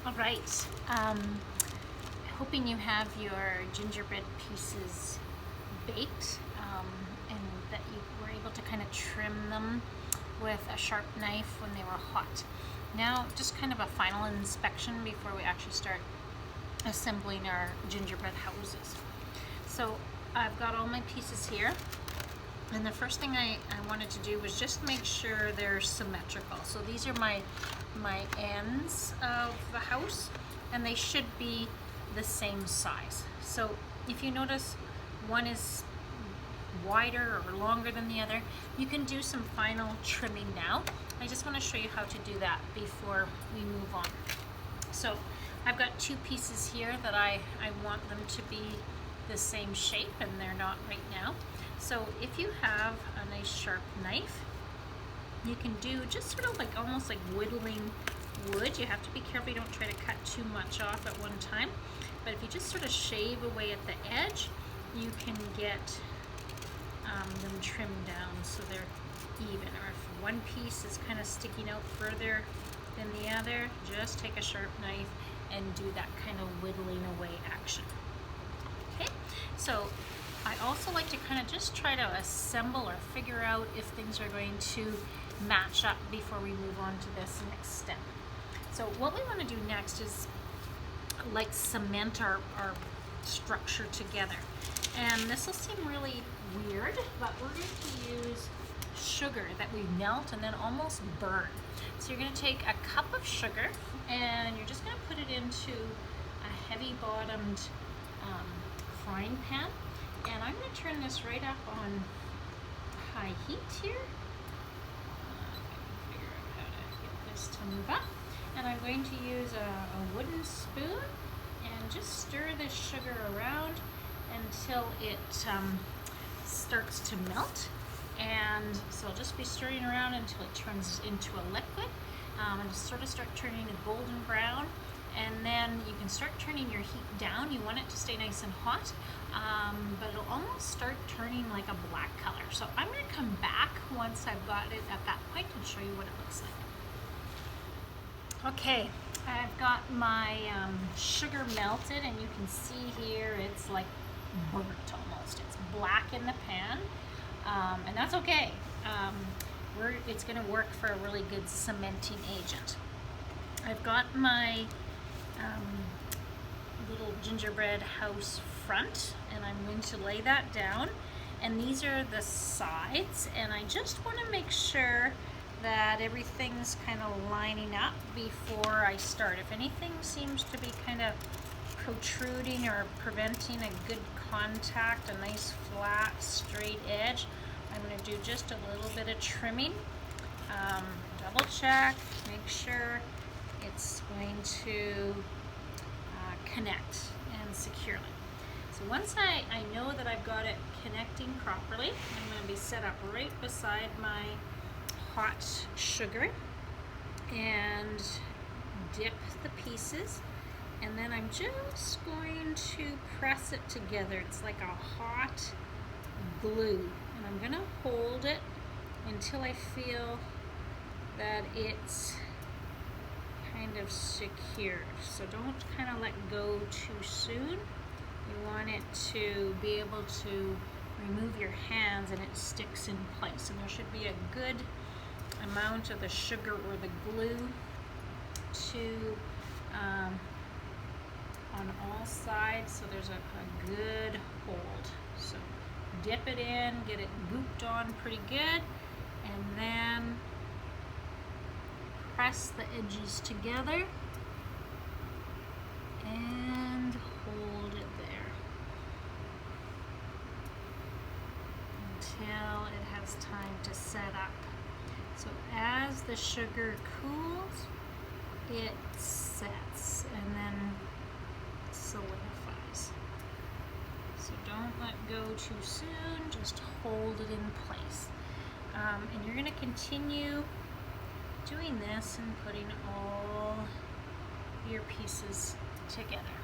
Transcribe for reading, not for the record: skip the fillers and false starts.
All right, hoping you have your gingerbread pieces baked and that you were able to kind of trim them with a sharp knife when they were hot. Now, just kind of a final inspection before we actually start assembling our gingerbread houses. So I've got all my pieces here. And the first thing I wanted to do was just make sure they're symmetrical. So these are my ends of the house, and they should be the same size. So if you notice one is wider or longer than the other, you can do some final trimming now. I just want to show you how to do that before we move on. So I've got two pieces here that I want them to be the same shape, and they're not right now. So if you have a nice sharp knife, you can do just sort of like almost like whittling wood. You have to be careful you don't try to cut too much off at one time. But if you just sort of shave away at the edge, you can get them trimmed down so they're even. Or if one piece is kind of sticking out further than the other, just take a sharp knife and do that kind of whittling away action. Okay, so I also like to kind of just try to assemble or figure out if things are going to match up before we move on to this next step. So what we want to do next is like cement our structure together. And this will seem really weird, but we're going to use sugar that we melt and then almost burn. So you're going to take a cup of sugar and you're just going to put it into a heavy bottomed frying pan. And I'm going to turn this right up on high heat here. Figure out how to get this to move up. And I'm going to use a wooden spoon and just stir this sugar around until it starts to melt. And so I'll just be stirring around until it turns into a liquid. And just sort of start turning a golden brown. And then you can start turning your heat down. You want it to stay nice and hot, but it'll almost start turning like a black color. So I'm going to come back once I've got it at that point and show you what it looks like. Okay, I've got my sugar melted, and you can see here it's like burnt almost. It's black in the pan, and that's okay. It's going to work for a really good cementing agent. I've got my little gingerbread house front, and I'm going to lay that down, and these are the sides, and I just want to make sure that everything's kind of lining up before I start. If anything seems to be kind of protruding or preventing a good contact, a nice flat straight edge, I'm going to do just a little bit of trimming. Double check, make sure it's going to connect and securely. So once I know that I've got it connecting properly, I'm going to be set up right beside my hot sugar and dip the pieces, and then I'm just going to press it together. It's like a hot glue, and I'm going to hold it until I feel that it's kind of secured. So don't kind of let go too soon. You want it to be able to remove your hands and it sticks in place. And there should be a good amount of the sugar or the glue to on all sides, so there's a good hold. So dip it in, get it gooped on pretty good, and then press the edges together and hold it there until it has time to set up. So as the sugar cools, it sets and then solidifies. So don't let go too soon, just hold it in place. And you're going to continue doing this and putting all your pieces together.